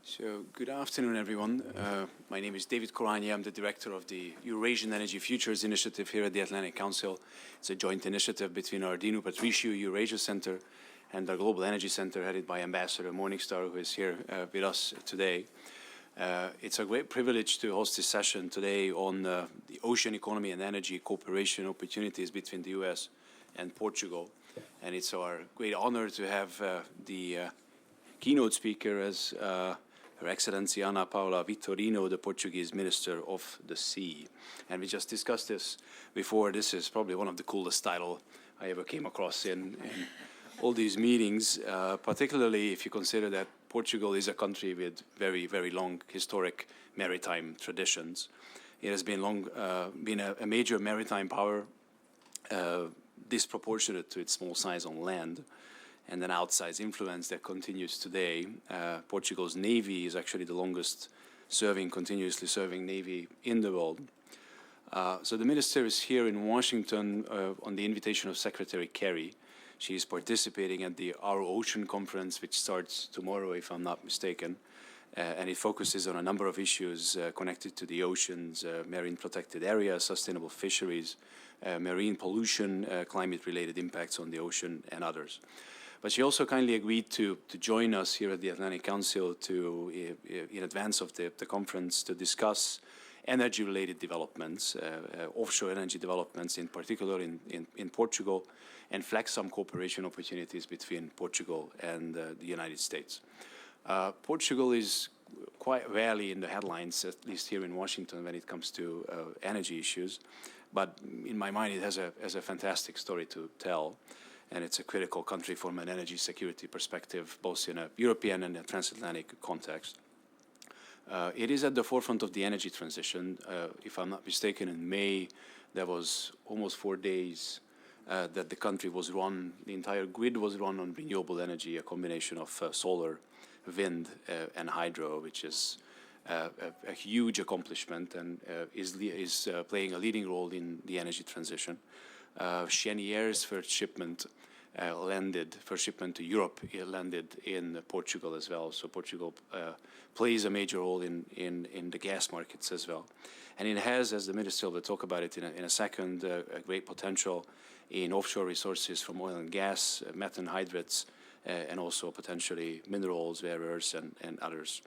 So, good afternoon, everyone. My name is David Korania. I'm the director of the Eurasian Energy Futures Initiative here at the Atlantic Council. It's a joint initiative between our Dinu Patriciu Eurasia Center and our Global Energy Center, headed by Ambassador Morningstar, who is here with us today. It's a great privilege to host this session today on the ocean economy and energy cooperation opportunities between the US and Portugal. And it's our great honor to have the keynote speaker as Her Excellency Ana Paula Vitorino, the Portuguese Minister of the Sea. And we just discussed this before. This is probably one of the coolest titles I ever came across in all these meetings, particularly if you consider that Portugal is a country with very, very long historic maritime traditions. It has been been a major maritime power, disproportionate to its small size on land, and an outsized influence that continues today. Portugal's navy is actually the longest continuously serving navy in the world. So the minister is here in Washington on the invitation of Secretary Kerry. She is participating at the Our Ocean Conference, which starts tomorrow, if I'm not mistaken. And it focuses on a number of issues connected to the oceans, marine protected areas, sustainable fisheries, marine pollution, climate-related impacts on the ocean, and others. But she also kindly agreed to join us here at the Atlantic Council in advance of the conference to discuss energy-related developments, offshore energy developments in particular in Portugal, and flex some cooperation opportunities between Portugal and the United States. Portugal is quite rarely in the headlines, at least here in Washington, when it comes to energy issues. But in my mind, it has a fantastic story to tell. And it's a critical country from an energy security perspective, both in a European and a transatlantic context. It is at the forefront of the energy transition. If I'm not mistaken, in May, there was almost 4 days that the country was run, the entire grid was run on renewable energy, a combination of solar, wind, and hydro, which is a huge accomplishment and is playing a leading role in the energy transition. Chenier's first shipment to Europe landed in Portugal as well. So Portugal plays a major role in the gas markets as well. And it has, as the Minister will talk about it in a second, a great potential in offshore resources from oil and gas, methane hydrates, and also potentially minerals, rare earths, and others.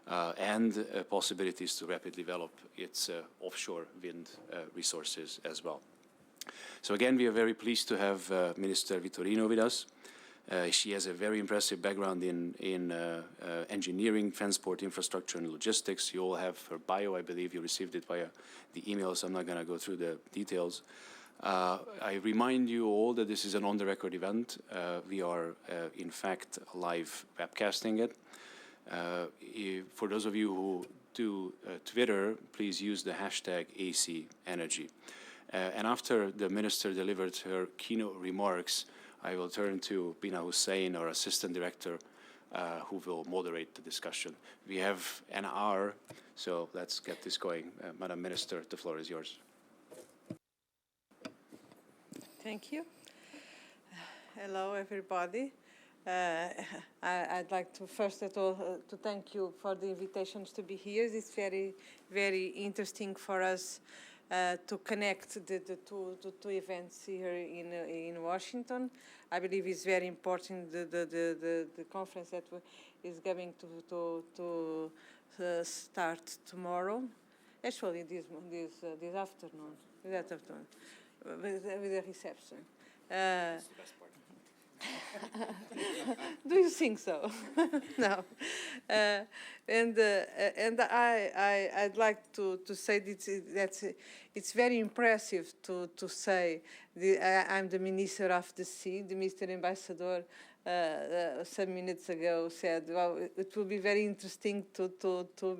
And possibilities to rapidly develop its offshore wind resources as well. So again, we are very pleased to have Minister Vitorino with us. She has a very impressive background in engineering, transport, infrastructure, and logistics. You all have her bio. I believe you received it via the email, so I'm not going to go through the details. I remind you all that this is an on-the-record event. We are, in fact, live webcasting it. For those of you who do Twitter, please use the hashtag #ACEnergy. And after the Minister delivered her keynote remarks, I will turn to Bina Hussein, our Assistant Director, who will moderate the discussion. We have an hour, so let's get this going. Madam Minister, the floor is yours. Thank you. Hello, everybody. I'd like to, first of all, to thank you for the invitations to be here. It's very, very interesting for us to connect the two events here in Washington. I believe it's very important the conference that is going to start tomorrow. Actually, this afternoon, with the reception. That's the best part. Do you think so? No. And I'd like to say that it's very impressive to say I'm the Minister of the Sea. The Mr. Ambassador some minutes ago said, well, it will be very interesting to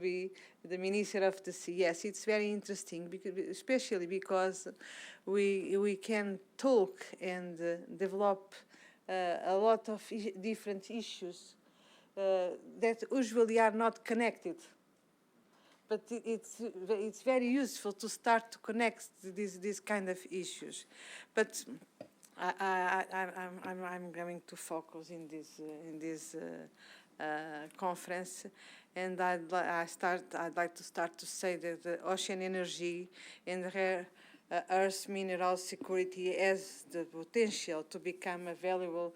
be the Minister of the Sea. Yes, it's very interesting, especially because we can talk and develop a lot of different issues that usually are not connected. But it's very useful to start to connect these kind of issues. But I'm going to focus in this conference, and I'd like to start to say that the ocean energy and rare earth mineral security has the potential to become a valuable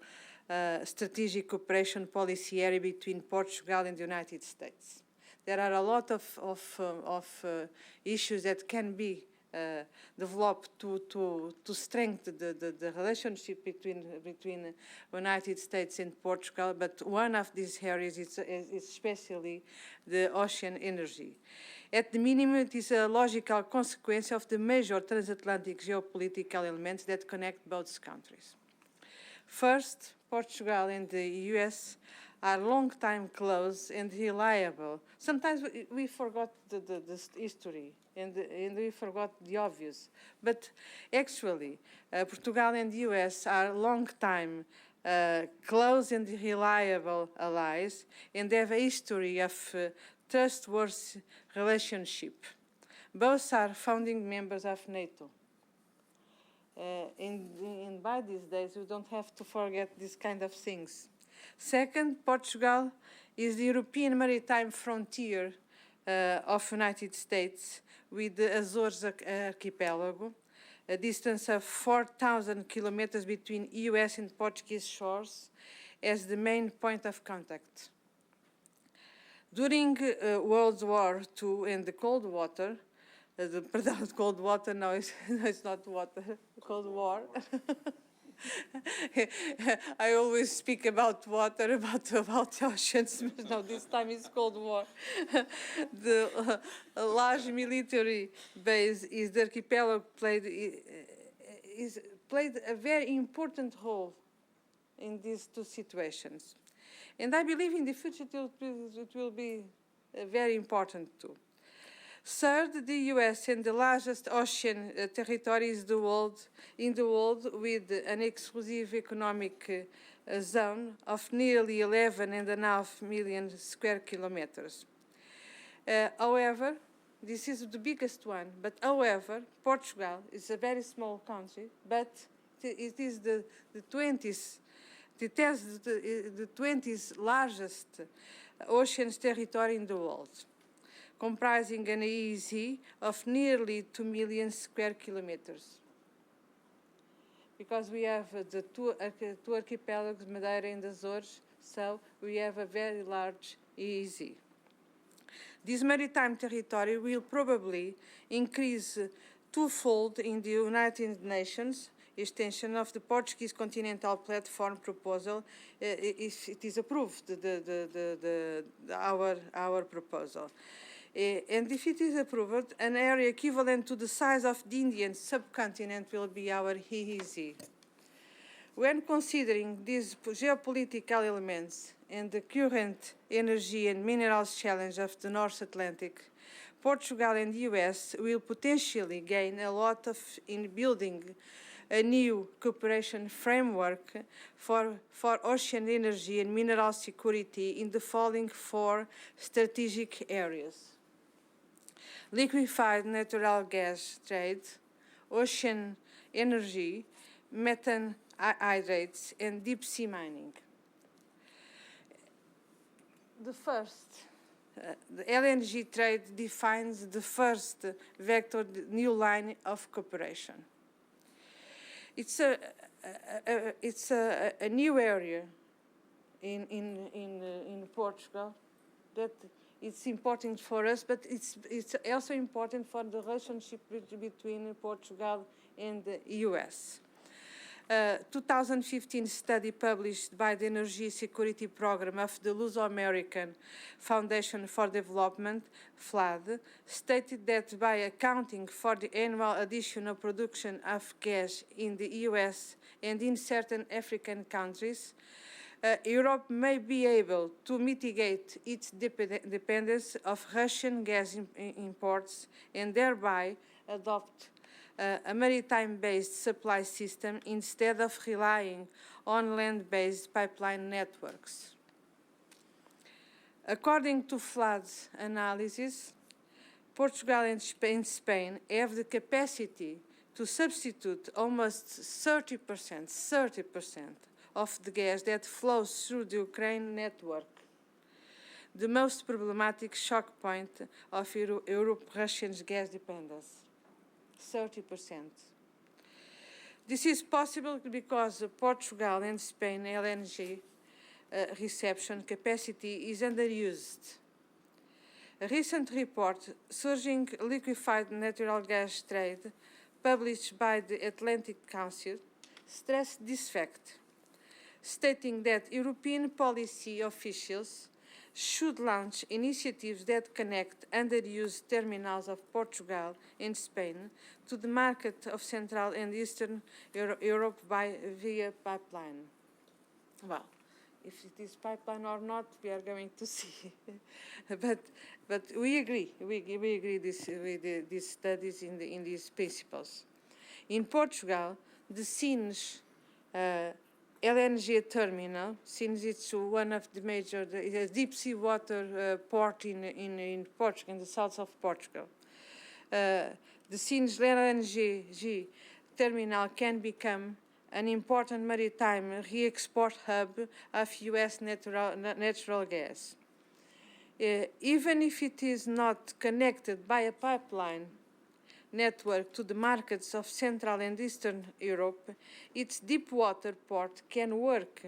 strategic cooperation policy area between Portugal and the United States. There are a lot of issues that can be developed to strengthen the relationship between the United States and Portugal, but one of these areas is especially the ocean energy. At the minimum, it is a logical consequence of the major transatlantic geopolitical elements that connect both countries. First, Portugal and the US are long-time close and reliable. Sometimes we forgot the history and we forgot the obvious. But actually, Portugal and the US are long-time close and reliable allies and have a history of trustworthy relationship. Both are founding members of NATO. And by these days, we don't have to forget these kind of things. Second, Portugal is the European maritime frontier of the United States with the Azores archipelago, a distance of 4,000 kilometers between US and Portuguese shores as the main point of contact. During World War II and the Cold Water, Cold Water, no, it's not water, Cold War. I always speak about water, about oceans, but no, this time it's Cold War. The large military base is the archipelago played a very important role in these two situations. And I believe in the future it will be very important too. Third, the US and the largest ocean territory in the world with an exclusive economic zone of nearly 11.5 million square kilometers. However, this is the biggest one, but however, Portugal is a very small country, but it is the 20th largest oceans territory in the world, comprising an EEZ of nearly 2 million square kilometers. Because we have the two archipelagos, Madeira and Azores, so we have a very large EEZ. This maritime territory will probably increase twofold in the United Nations extension of the Portuguese Continental Platform proposal, if it is approved, our proposal. And if it is approved, an area equivalent to the size of the Indian subcontinent will be our EEZ. When considering these geopolitical elements and the current energy and minerals challenge of the North Atlantic, Portugal and the US will potentially gain a lot in building a new cooperation framework for ocean energy and mineral security in the following 4 strategic areas: liquefied natural gas trade, ocean energy, methane hydrates, and deep sea mining. The first, the LNG trade defines the first vector, the new line of cooperation. It's a new area in Portugal that it's important for us, but it's also important for the relationship between Portugal and the US. 2015 study published by the Energy Security Program of the Luso-American Foundation for Development, FLAD, stated that by accounting for the annual additional production of gas in the US and in certain African countries, Europe may be able to mitigate its dependence of Russian gas imports and thereby adopt a maritime-based supply system instead of relying on land-based pipeline networks. According to FLAD's analysis, Portugal and Spain have the capacity to substitute almost 30% of the gas that flows through the Ukraine network the most problematic shock point of Europe-Russian gas dependence, 30%. This is possible because Portugal and Spain LNG reception capacity is underused. A recent report, Surging Liquefied Natural Gas Trade, published by the Atlantic Council, stressed this fact, stating that European policy officials should launch initiatives that connect underused terminals of Portugal and Spain to the market of Central and Eastern Europe via pipeline. Well, if it is pipeline or not, we are going to see. but we agree. We agree with these studies in these principles. In Portugal, the Sines LNG terminal, since it's one of the major deep sea water port in Portugal, in the south of Portugal. The Sines LNG terminal can become an important maritime re-export hub of US natural gas. Even if it is not connected by a pipeline network to the markets of Central and Eastern Europe, its deep water port can work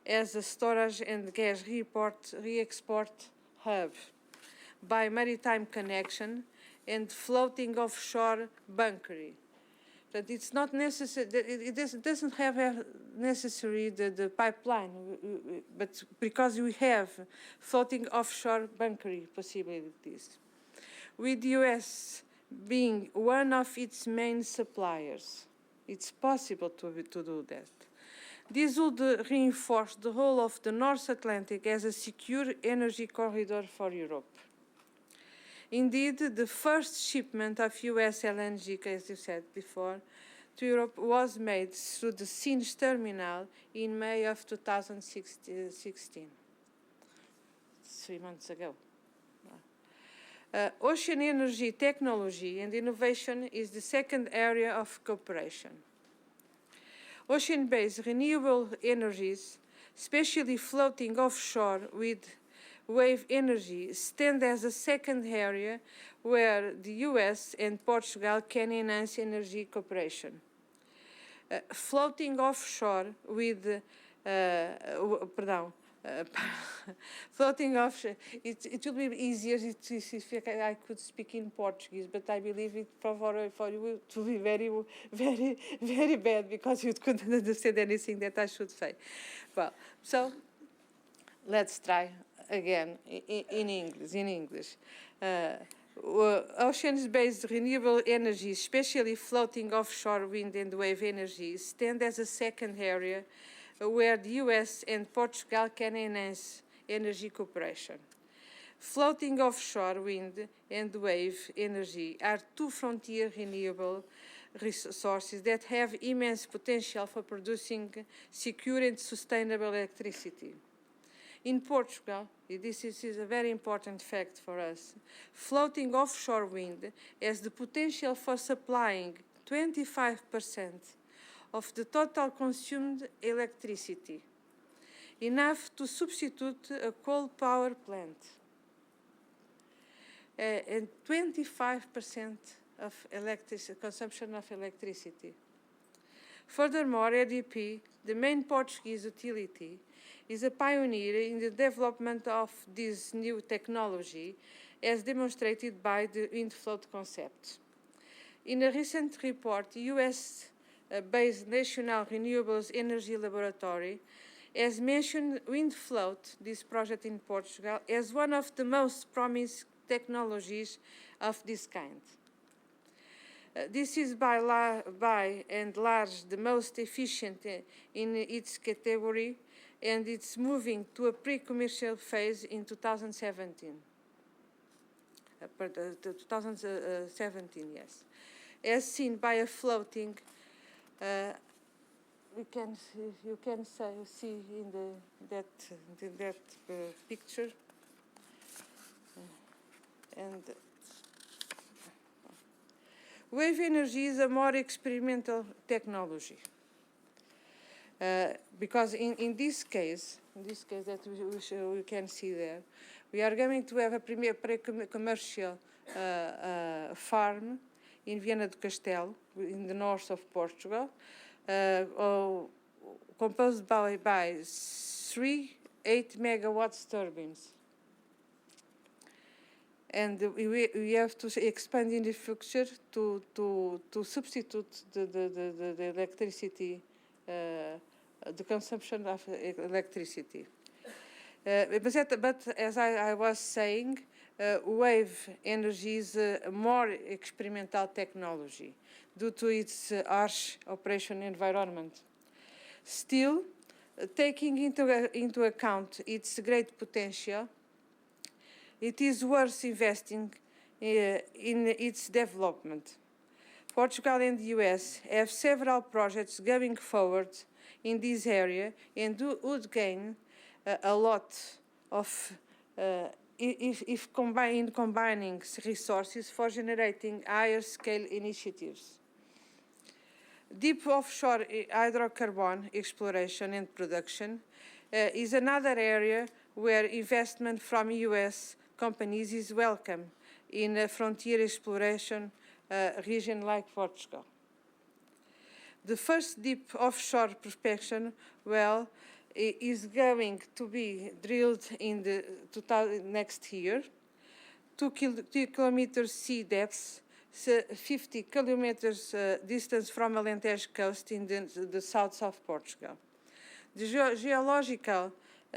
as a storage and gas re-export hub by maritime connection and floating offshore bunkering. That it's not necessary, it doesn't have necessary the pipeline, but because we have floating offshore bunkering possibilities. With the US being one of its main suppliers, it's possible to do that. This would reinforce the role of the North Atlantic as a secure energy corridor for Europe. Indeed, the first shipment of US LNG, as you said before, to Europe was made through the Sines terminal in May of 2016, 3 months ago. Ocean energy technology and innovation is the second area of cooperation. Ocean-based renewable energies, especially floating offshore with wave energy, stand as a second area where the US and Portugal can enhance energy cooperation. Floating offshore with, floating offshore, it will be easier if I could speak in Portuguese, but I believe it for you to be very, very, very bad because you couldn't understand anything that I should say. Well, so let's try again in English. Oceans-based renewable energy, especially floating offshore wind and wave energy, stand as a second area where the US and Portugal can enhance energy cooperation. Floating offshore wind and wave energy are two frontier renewable resources that have immense potential for producing secure and sustainable electricity. In Portugal, this is a very important fact for us, floating offshore wind has the potential for supplying 25% of the total consumed electricity, enough to substitute a coal power plant, and 25% of consumption of electricity. Furthermore, EDP, the main Portuguese utility, is a pioneer in the development of this new technology, as demonstrated by the wind float concept. In a recent report, the US-based National Renewables Energy Laboratory has mentioned wind float, this project in Portugal, as one of the most promising technologies of this kind. This is by and large the most efficient in its category, and it's moving to a pre-commercial phase in 2017. 2017, yes. As seen by a floating, you can see in that picture, and wave energy is a more experimental technology. Because in this case that we can see there, We are going to have a pre-commercial farm in Viana do Castelo, in the north of Portugal, composed by 3 8-megawatt turbines. And we have to expand in the future to substitute the electricity, the consumption of electricity. But as I was saying, wave energy is a more experimental technology due to its harsh operation environment. Still, taking into account its great potential, it is worth investing in its development. Portugal and the US have several projects going forward in this area and would gain a lot of if combining resources for generating higher scale initiatives. Deep offshore hydrocarbon exploration and production is another area where investment from US companies is welcome in a frontier exploration region like Portugal. The first deep offshore prospection well is going to be drilled in the next year, 2 kilometers sea depths, 50 kilometers distance from Alentejo coast in the south of Portugal. The geological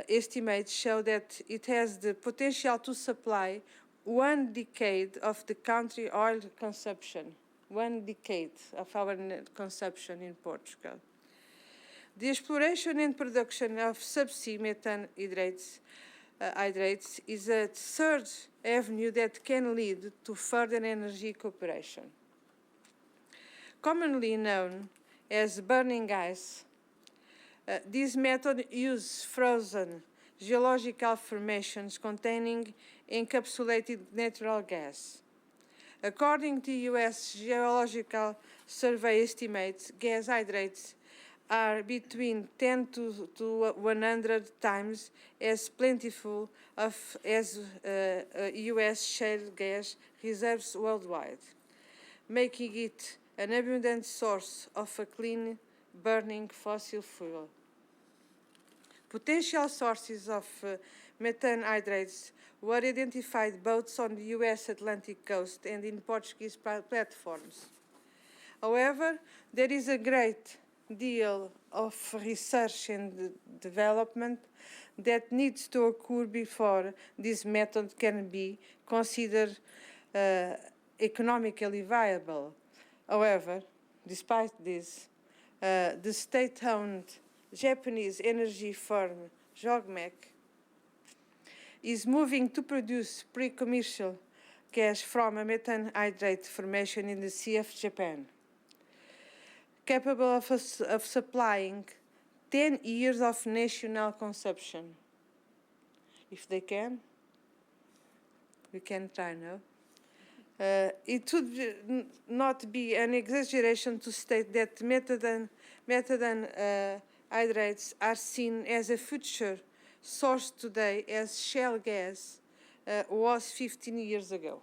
estimates show that it has the potential to supply 1 decade of the country oil consumption, 1 decade of our consumption in Portugal. The exploration and production of subsea methane hydrates is a third avenue that can lead to further energy cooperation. Commonly known as burning ice, this method uses frozen geological formations containing encapsulated natural gas. According to US Geological Survey estimates, gas hydrates are between 10 to 100 times as plentiful as US shale gas reserves worldwide, making it an abundant source of a clean burning fossil fuel. Potential sources of methane hydrates were identified both on the US Atlantic coast and in Portuguese platforms. However, there is a great deal of research and development that needs to occur before this method can be considered economically viable. However, despite this, the state-owned Japanese energy firm JOGMEC is moving to produce pre-commercial gas from a methane hydrate formation in the Sea of Japan, capable of supplying 10 years of national consumption. If they can, we can try now. It would not be an exaggeration to state that methane hydrates are seen as a future source today as shale gas was 15 years ago.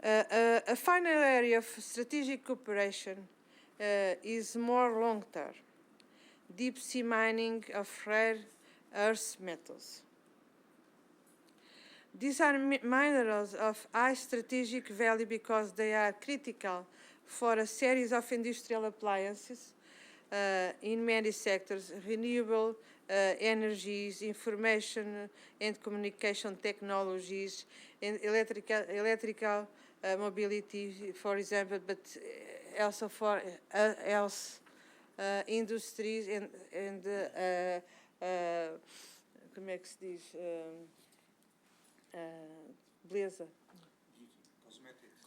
A final area of strategic cooperation is more long-term, deep-sea mining of rare earth metals. These are minerals of high strategic value because they are critical for a series of industrial appliances in many sectors: renewable energies, information and communication technologies, and electrical mobility, for example, but also for health industries and como é que se diz? Beleza.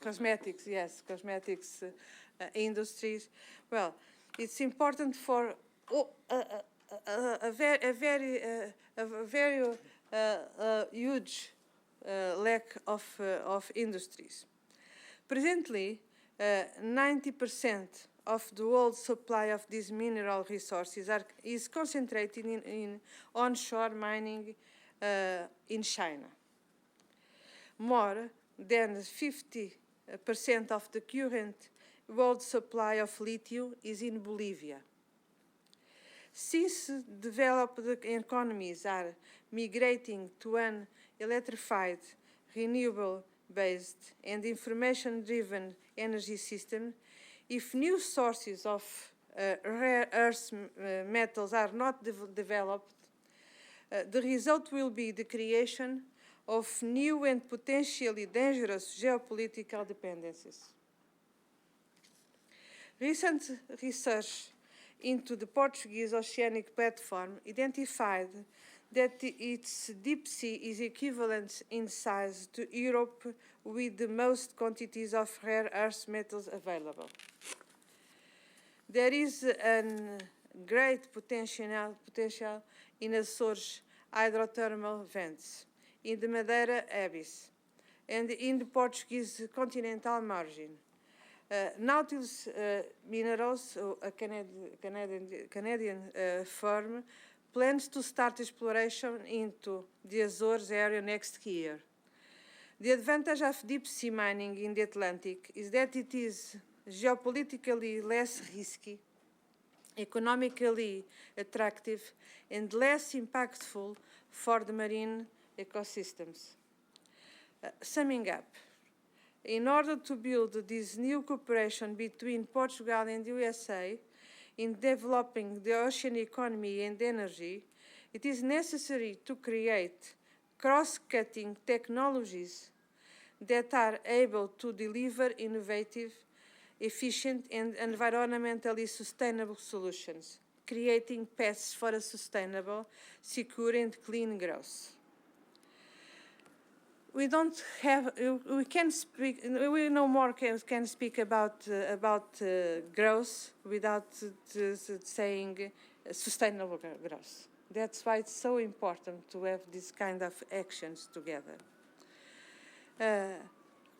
Cosmetics, yes, cosmetics industries. Well, it's important for a very huge lack of industries. Presently, 90% of the world supply of these mineral resources is concentrated in onshore mining in China. More than 50% of the current world supply of lithium is in Bolivia. Since developed economies are migrating to an electrified, renewable-based and information-driven energy system, if new sources of rare earth metals are not developed, the result will be the creation of new and potentially dangerous geopolitical dependencies. Recent research into the Portuguese oceanic platform identified that its deep sea is equivalent in size to Europe with the most quantities of rare earth metals available. There is a great potential in Açores hydrothermal vents, in the Madeira Abyss, and in the Portuguese continental margin. Nautilus Minerals, a Canadian firm, plans to start exploration into the Azores area next year. The advantage of deep-sea mining in the Atlantic is that it is geopolitically less risky, economically attractive, and less impactful for the marine ecosystems. Summing up, in order to build this new cooperation between Portugal and the USA in developing the ocean economy and energy, it is necessary to create cross-cutting technologies that are able to deliver innovative, efficient, and environmentally sustainable solutions, creating paths for a sustainable, secure, and clean growth. We don't have, we can speak, we no more can speak about growth without saying sustainable growth. That's why it's so important to have these kind of actions together.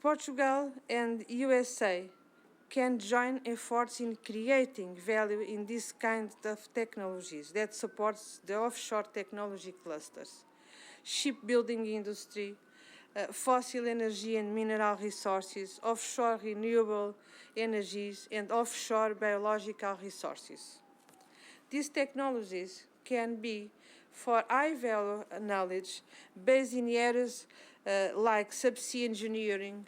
Portugal and USA can join efforts in creating value in this kind of technologies that supports the offshore technology clusters, shipbuilding industry, fossil energy and mineral resources, offshore renewable energies, and offshore biological resources. These technologies can be for high-value knowledge based in areas like subsea engineering,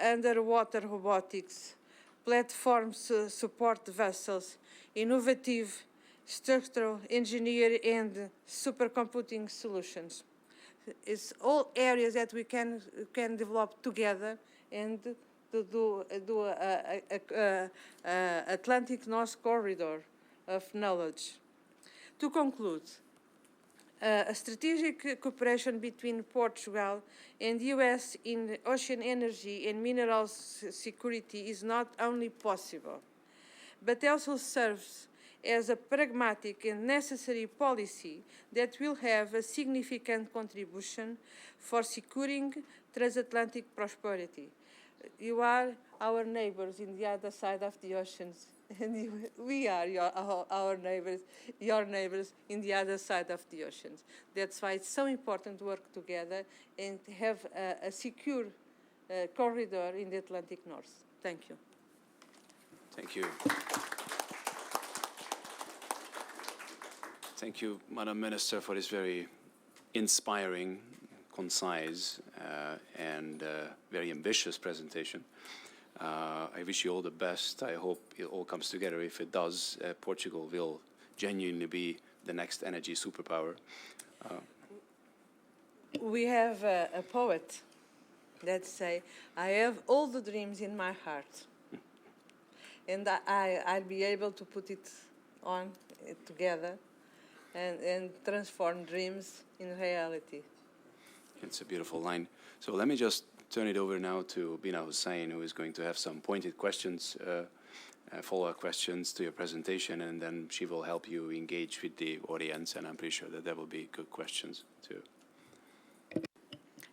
underwater robotics, platforms support vessels, innovative structural engineering, and supercomputing solutions. It's all areas that we can develop together and to do Atlantic North Corridor of knowledge. To conclude, a strategic cooperation between Portugal and the US in ocean energy and minerals security is not only possible, but also serves as a pragmatic and necessary policy that will have a significant contribution for securing transatlantic prosperity. You are our neighbors in the other side of the oceans, and we are our neighbors, your neighbors in the other side of the oceans. That's why it's so important to work together and have a secure corridor in the Atlantic North. Thank you. Thank you. Thank you, Madam Minister, for this very inspiring, concise, and very ambitious presentation. I wish you all the best. I hope it all comes together. If it does, Portugal will genuinely be the next energy superpower. We have a poet that say, "I have all the dreams in my heart." And I'll be able to put it on together and transform dreams in reality. It's a beautiful line. So let me just turn it over now to Bina Hussain, who is going to have some pointed questions, follow-up questions to your presentation, and then she will help you engage with the audience, and I'm pretty sure that there will be good questions too.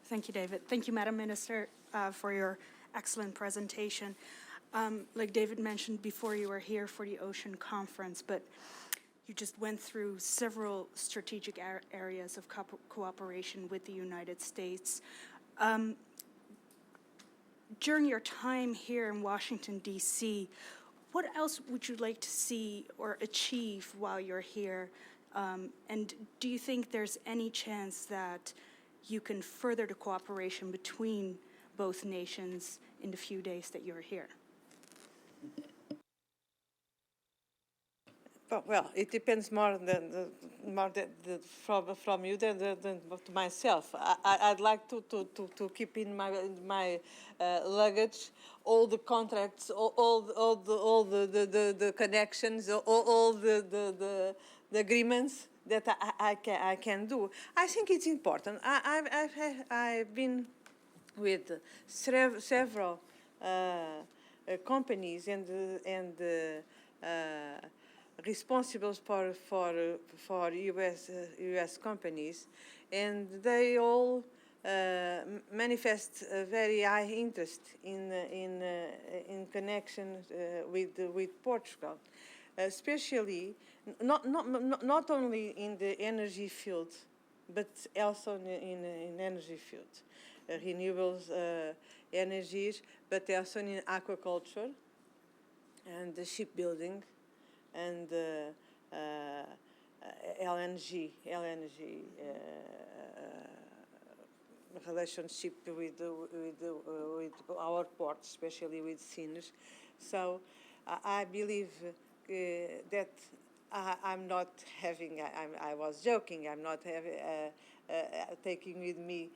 Thank you, David. Thank you, Madam Minister, for your excellent presentation. Like David mentioned before, you were here for the Ocean Conference, but you just went through several strategic areas of cooperation with the United States. During your time here in Washington, D.C., what else would you like to see or achieve while you're here? And do you think there's any chance that you can further the cooperation between both nations in the few days that you're here? Well, it depends more from you than to myself. I'd like to keep in my luggage all the contracts, all the connections, all the agreements that I can do. I think it's important. I've been with several companies and responsible for U.S. companies, and they all manifest a very high interest in connection with Portugal, especially not only in the energy field, but also in energy field, renewables energies, but also in aquaculture and the shipbuilding and LNG relationship with our ports, especially with Sines. So I believe that I'm not having. I was joking. I'm not having taking with me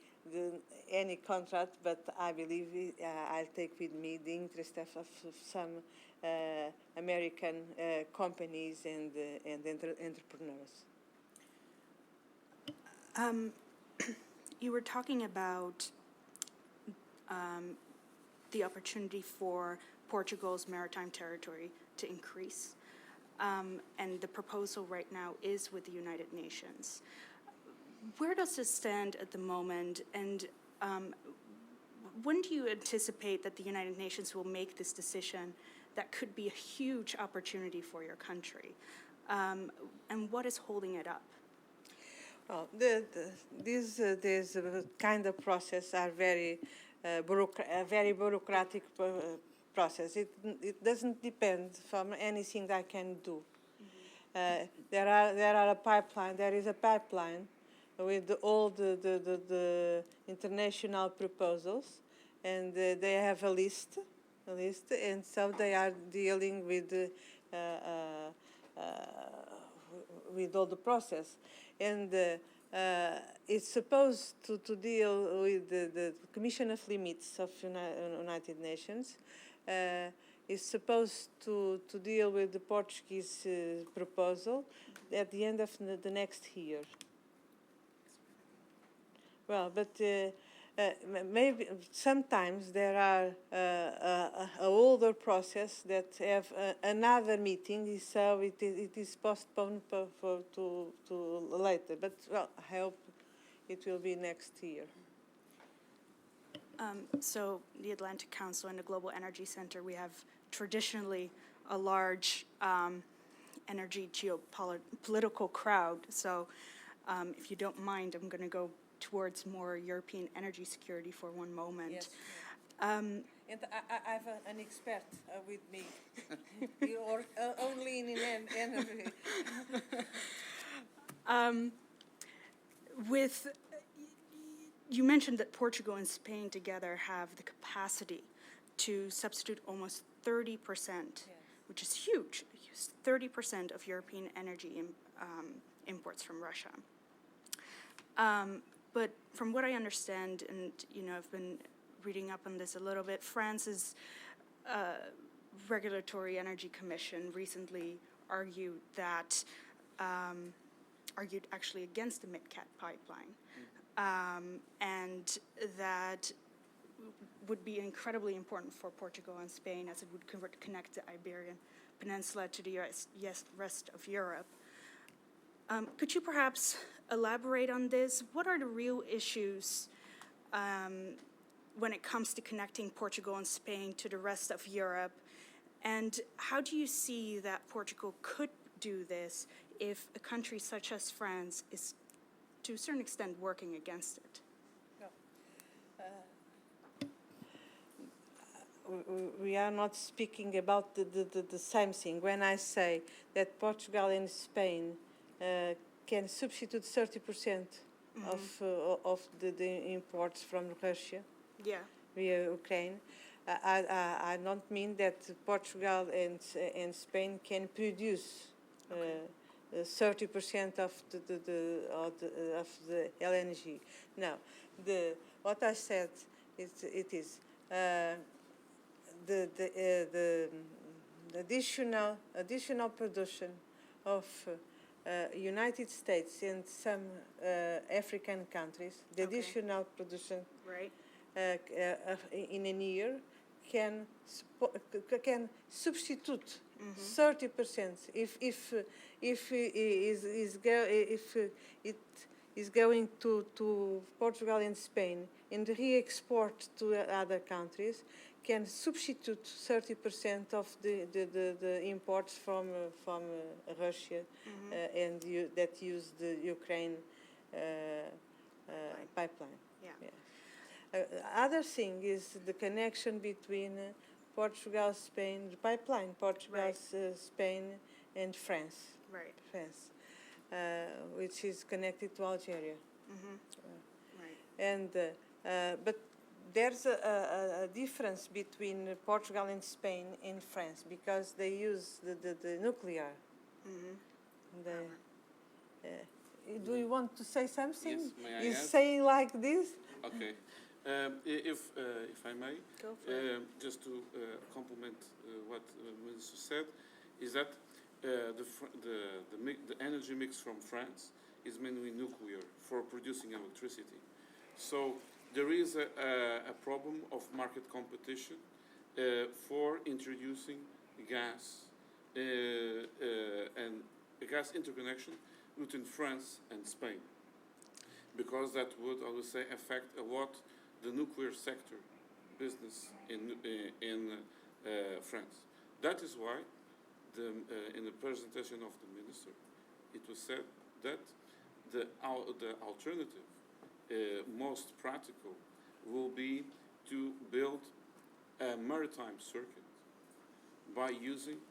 any contract, but I believe I'll take with me the interest of some American companies and entrepreneurs. You were talking about the opportunity for Portugal's maritime territory to increase, and the proposal right now is with the United Nations. Where does this stand at the moment, and when do you anticipate that the United Nations will make this decision that could be a huge opportunity for your country? And what is holding it up? Well, these kind of process are very bureaucratic process. It doesn't depend from anything that I can do. There is a pipeline with all the international proposals, and they have a list, and so they are dealing with all the process, and it's supposed to deal with the Commission of Limits of United Nations. Is supposed to deal with the Portuguese proposal at the end of the next year. Well, but maybe sometimes there are a older process that have another meeting, so it is postponed to later. But well, I hope it will be next year. So the Atlantic Council and the Global Energy Center, we have traditionally a large energy geopolitical crowd. So if you don't mind, I'm going to go towards more European energy security for one moment. Yes. And I have an expert with me, or only in energy. You mentioned that Portugal and Spain together have the capacity to substitute almost 30%, yes, which is huge, 30% of European energy imports from Russia. But from what I understand, and I've been reading up on this a little bit, France's Regulatory Energy Commission recently argued actually against the MidCat pipeline, and that would be incredibly important for Portugal and Spain, as it would connect the Iberian Peninsula to the rest of Europe. Could you perhaps elaborate on this? What are the real issues when it comes to connecting Portugal and Spain to the rest of Europe? And how do you see that Portugal could do this if a country such as France is, to a certain extent, working against it? We are not speaking about the same thing. When I say that Portugal and Spain can substitute 30% of the imports from Russia Yeah. via Ukraine, I don't mean that Portugal and Spain can produce 30% of the LNG. No, what I said is the additional production of United States and some African countries, the Okay. additional production Right. in a year can substitute 30% if it is going to Portugal and Spain and re-export to other countries, can substitute 30% of the imports from Russia and that use the Ukraine pipeline. Yeah. Other thing is the connection between Portugal, Spain, the pipeline, Portugal, Right. Spain, and France. Right. France, which is connected to Algeria. Right. And but there's a difference between Portugal and Spain and France because they use the nuclear. Do you want to say something? Yes, may I Is add? saying like this? Okay. If I may, Go for it. just to complement what the Minister said, is that the energy mix from France is mainly nuclear for producing electricity. So there is a problem of market competition for introducing gas and a gas interconnection between France and Spain, because that would, I would say, affect a lot the nuclear sector business in France. That is why in the presentation of the minister, it was said that the alternative, most practical, will be to build a maritime circuit by using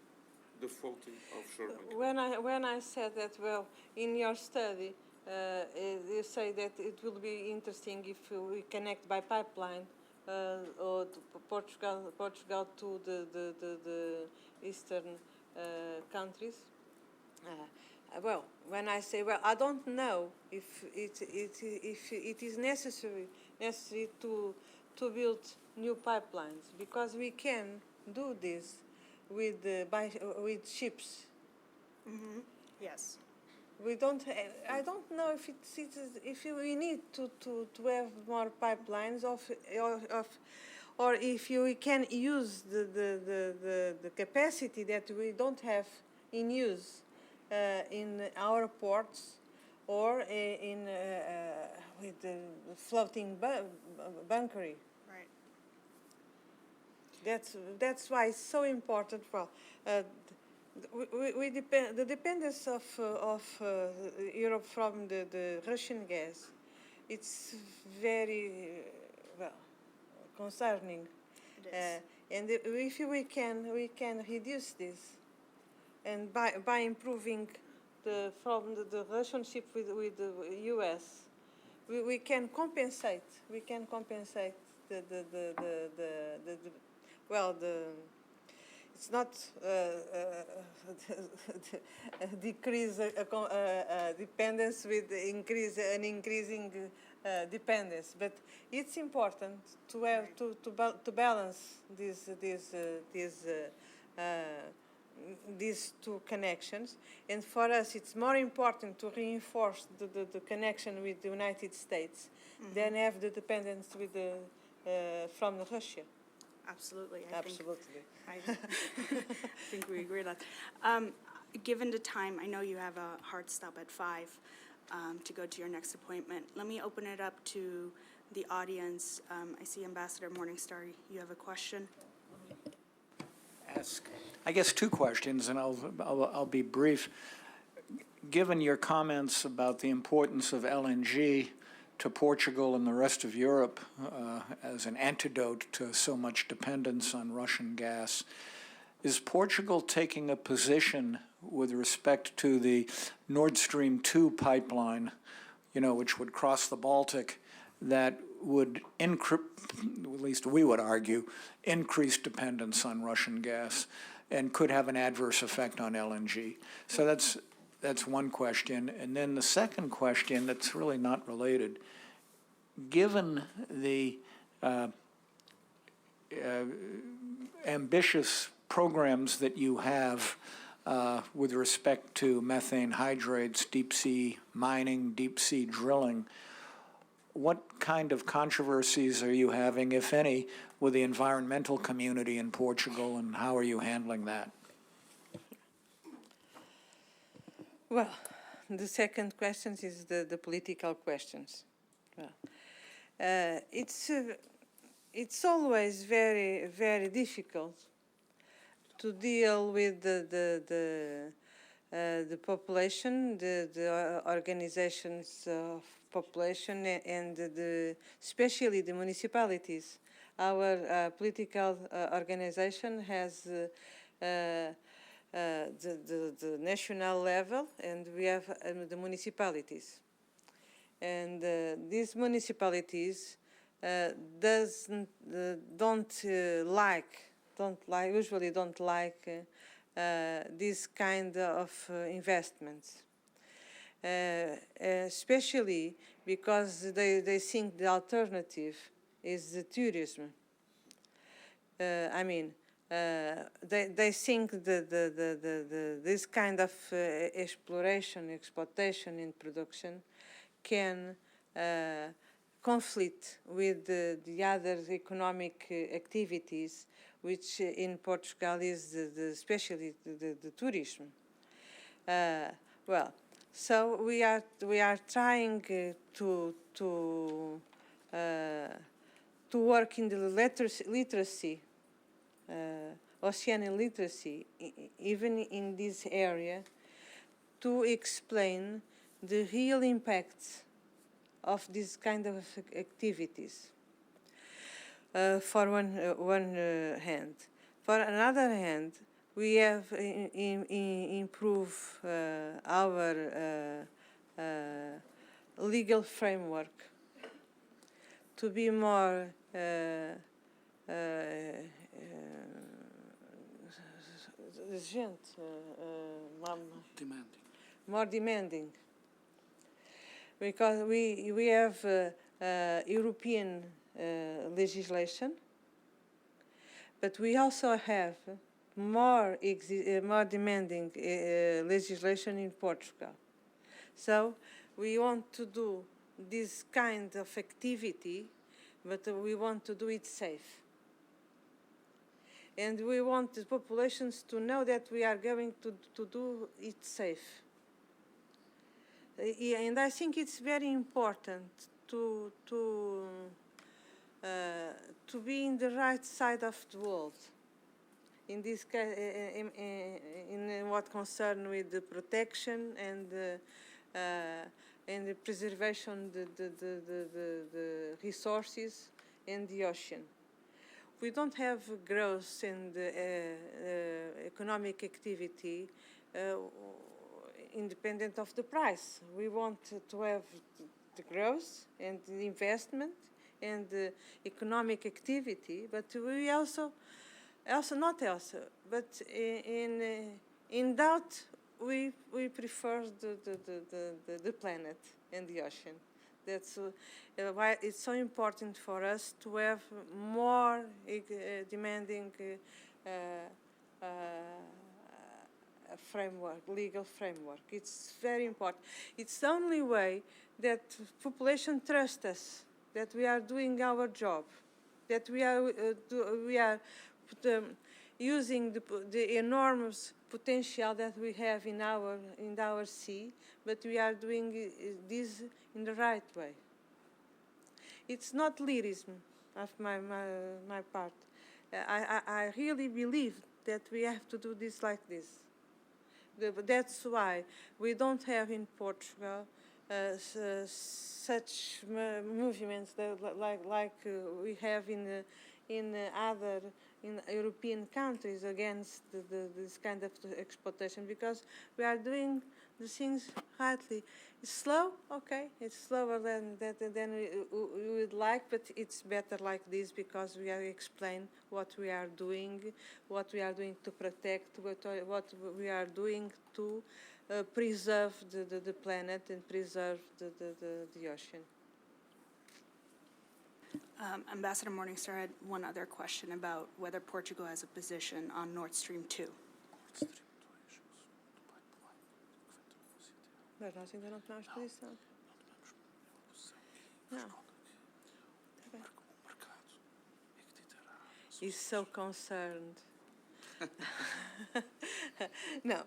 the floating offshore wind. When I said that, well, in your study, you say that it will be interesting if we connect by pipeline or to Portugal to the eastern countries. Well, when I say, well, I don't know if it is necessary to build new pipelines, because we can do this with ships. Yes. We don't. I don't know if we need to have more pipelines or if we can use the capacity that we don't have in use in our ports or with the floating bunkering. Right. That's why it's so important. Well, we depend. The dependence of Europe from the Russian gas, it's very concerning. It is. And if we can reduce this, and by improving the relationship with the U.S., we can compensate. We can compensate it's not decrease dependence with increasing dependence, but it's important to have to balance these two connections, and for us it's more important to reinforce the connection with the United States than have the dependence with from Russia. Absolutely. Absolutely. I think we agree on that. Given the time, I know you have a hard stop at 5 to go to your next appointment. Let me open it up to the audience. I see Ambassador Morningstar, you have a question? Ask, I guess, two questions, and I'll be brief. given your comments about the importance of LNG to Portugal and the rest of Europe as an antidote to so much dependence on Russian gas, is Portugal taking a position with respect to the Nord Stream 2 pipeline, which would cross the Baltic, that would, at least we would argue, increase dependence on Russian gas and could have an adverse effect on LNG? So that's one question. And then the second question that's really not related, given the ambitious programs that you have with respect to methane hydrates, deep sea mining, deep sea drilling, what kind of controversies are you having, if any, with the environmental community in Portugal, and how are you handling that? Well, the second question is the political questions. Well, it's always very, very difficult to deal with the population, the organizations of population, and especially the municipalities. Our political organization has the national level, and we have the municipalities. And these municipalities usually don't like this kind of investments, especially because they think the alternative is the tourism. They think this kind of exploitation and production can conflict with the other economic activities, which in Portugal is especially the tourism. Well, so we are trying to work in the literacy, oceanic literacy, even in this area, to explain the real impacts of this kind of activities. For one hand. For another hand, we have improved our legal framework to be more more demanding, because we have European legislation, but we also have more demanding legislation in Portugal. So we want to do this kind of activity, but we want to do it safe. And we want the populations to know that we are going to do it safe. And I think it's very important to be in the right side of the world. In this case, in what concern with the protection and the preservation the resources in the ocean. We don't have growth in the economic activity independent of the price. We want to have the growth and the investment and the economic activity, but we but in doubt, we prefer the planet and the ocean. That's why it's so important for us to have more demanding legal framework. It's very important. It's the only way that population trusts us, that we are doing our job, that we are using the enormous potential that we have in our sea, but we are doing this in the right way. It's not lyrism of my part. I really believe that we have to do this like this. That's why we don't have in Portugal such movements that, like we have in other European countries against this kind of exploitation, because we are doing the things rightly. It's slow, okay. It's slower than we would like, but it's better like this, because we are explain what we are doing to protect, what we are doing to preserve the planet and preserve the ocean. Ambassador Morningstar had one other question about whether Portugal has a position on Nord Stream 2. Mas nós ainda não tomamos posição. Não. He's so concerned. No.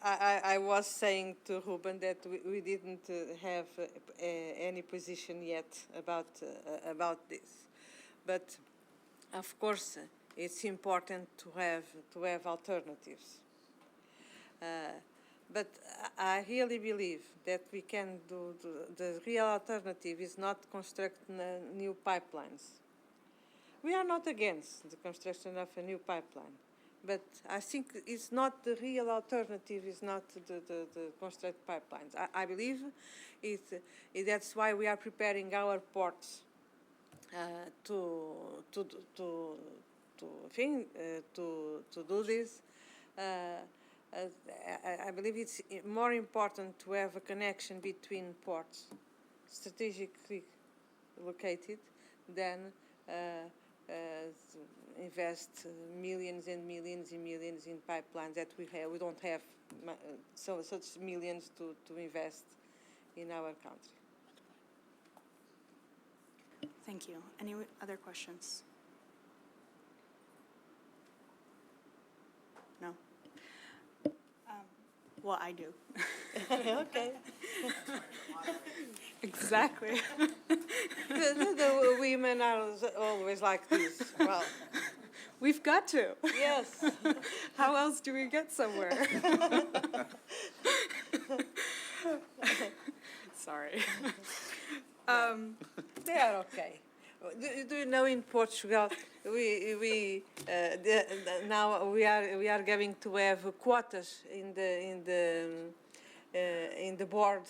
I was saying to Ruben that we didn't have any position yet about this, but of course it's important to have alternatives. But I really believe that we can do the real alternative is not construct new pipelines. We are not against the construction of a new pipeline, but I think it's not the real alternative, is not the construct pipelines. I believe that's why we are preparing our ports to do this. I believe it's more important to have a connection between ports, strategically located, than invest millions and millions and millions in pipelines that we don't have such millions to invest in our country. Thank you. Any other questions? No? Well, I do. Okay. Exactly. The women are always like this. Well, We've got to. yes. How else do we get somewhere? Sorry. They are okay. Do you know in Portugal now we are going to have quotas in the board,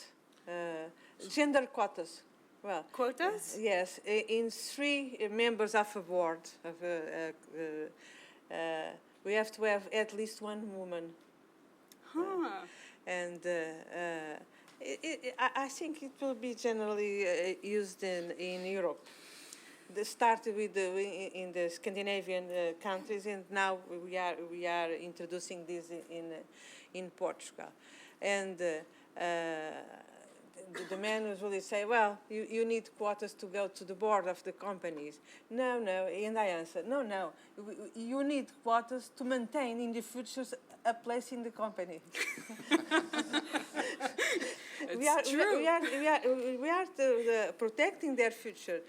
gender quotas. Well, Quotas? yes, in 3 members of a board we have to have at least 1 woman. Huh. And I think it will be generally used in Europe. They started with in the Scandinavian countries, and now we are introducing this in Portugal. And the men usually say, well, you need quotas to go to the board of the companies. No, and I answer, no, you need quotas to maintain in the future a place in the company. We are protecting their future.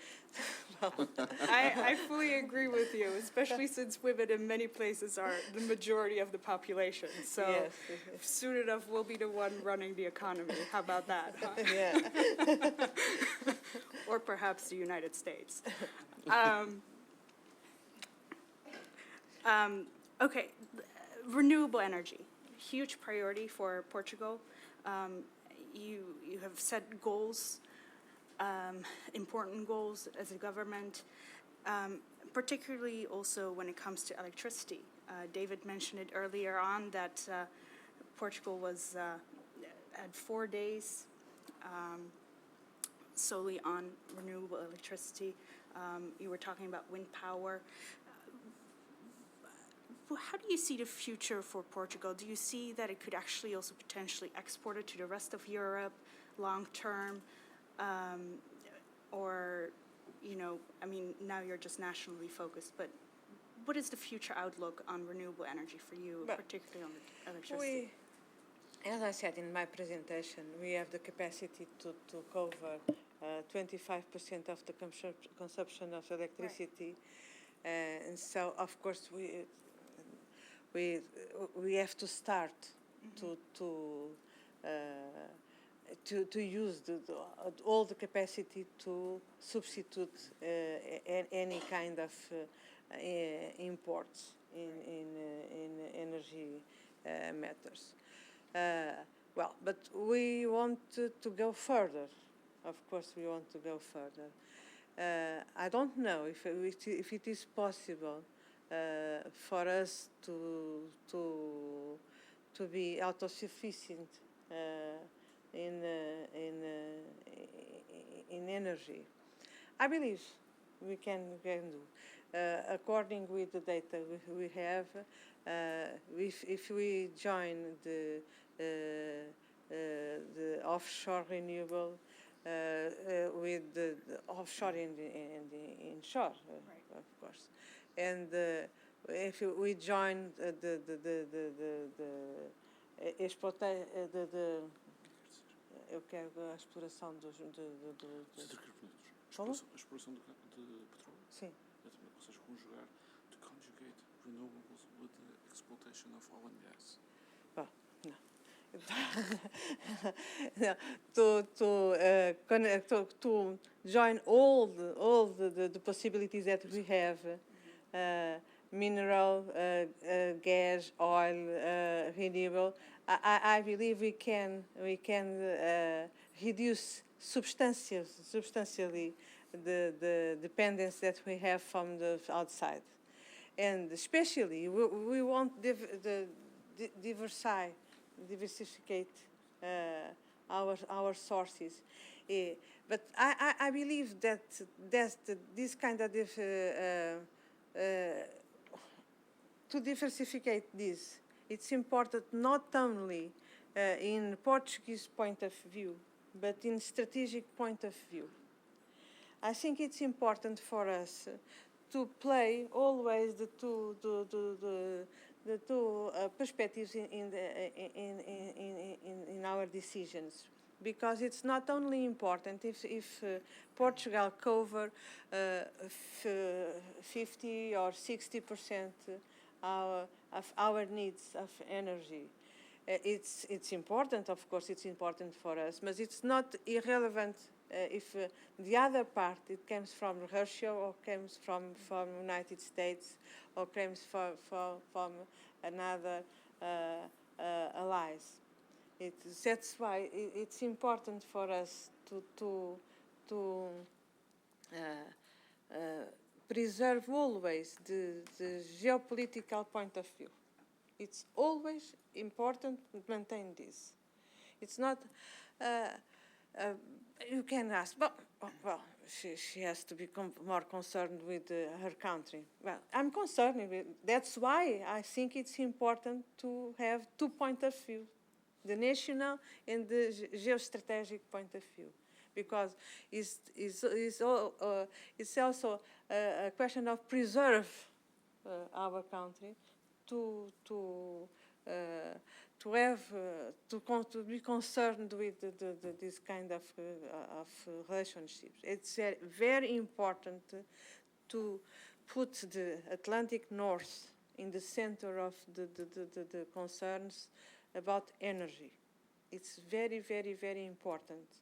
I fully agree with you, especially since women in many places are the majority of the population. So Yes. soon enough, we'll be the one running the economy. How about that? Huh? Yeah. Or perhaps the United States. Okay, renewable energy, huge priority for Portugal. You have set goals, important goals as a government, particularly also when it comes to electricity. David mentioned it earlier on that Portugal had 4 days solely on renewable electricity. You were talking about wind power. How do you see the future for Portugal? Do you see that it could actually also potentially export it to the rest of Europe long term? Or, I mean, now you're just nationally focused, but what is the future outlook on renewable energy for you, particularly on the electricity? As I said in my presentation, we have the capacity to cover 25% of the consumption of electricity. And so, of course, we have to start to use all the capacity to substitute any kind of imports in energy matters. Well, but we want to go further. Of course, we want to go further. I don't know if it is possible for us to be autosufficient in energy. I believe we can do. According with the data we have, if we join the offshore renewable with the offshore and the inshore, Right. of course, and if we join eu quero a exploração dos Como? A exploração de petróleo. Sim. Ou seja, conjugar, to conjugate renewables with the exploitation of oil and gas. Well, no. To join all the possibilities that we have, mineral, gas, oil, renewable. I believe we can reduce substantially the dependence that we have from the outside, and especially we want diversificate our sources. But I believe that this kind of to diversificate this, it's important not only in Portuguese point of view, but in strategic point of view. I think it's important for us to play always the two perspectives in our decisions, because it's not only important if Portugal cover 50 or 60% of our needs of energy. It's important, of course, it's important for us, but it's not irrelevant if the other part, it comes from Russia or comes from United States or comes from another allies. That's why it's important for us to preserve always the geopolitical point of view. It's always important to maintain this. It's not, you can ask, well, she has to be more concerned with her country. Well, I'm concerned with, that's why I think it's important to have 2 points of view, the national and the geostrategic point of view, because it's also a question of preserve our country, to be concerned with this kind of relationships. It's very important to put the Atlantic North in the center of the concerns about energy. It's very, very, very important.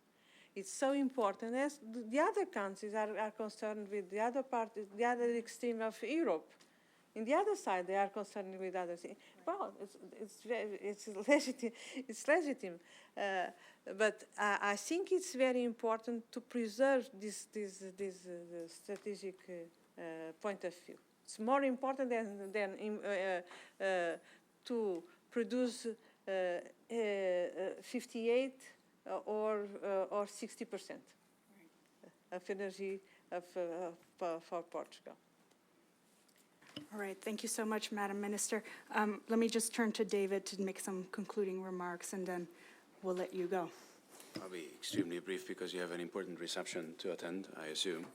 It's so important as the other countries are concerned with the other part, the other extreme of Europe. In the other side, they are concerned with other things. Well, it's legitimate. But I think it's very important to preserve this strategic point of view. It's more important than to produce 58 or 60% of energy for Portugal. All right, thank you so much, Madam Minister. Let me just turn to David to make some concluding remarks, and then we'll let you go. I'll be extremely brief because you have an important reception to attend, I assume.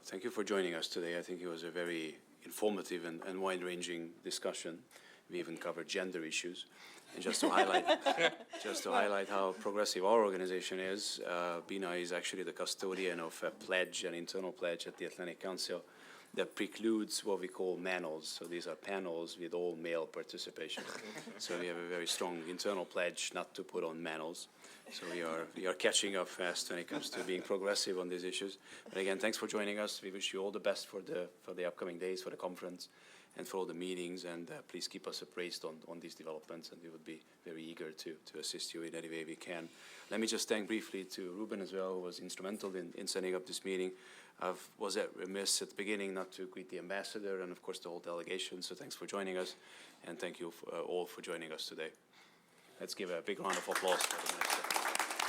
Thank you for joining us today. I think it was a very informative and wide-ranging discussion. We even covered gender issues. And just to highlight how progressive our organization is, BINA is actually the custodian of a pledge, an internal pledge at the Atlantic Council, that precludes what we call manels. So these are panels with all male participation. So we have a very strong internal pledge not to put on manels. So we are catching up fast when it comes to being progressive on these issues. But again, thanks for joining us. We wish you all the best for the upcoming days, for the conference, and for all the meetings. And please keep us appraised on these developments, and we would be very eager to assist you in any way we can. Let me just thank briefly to Ruben as well, who was instrumental in setting up this meeting. I was remiss at the beginning not to greet the ambassador and, of course, the whole delegation. So thanks for joining us, and thank you all for joining us today. Let's give a big round of applause for the minister.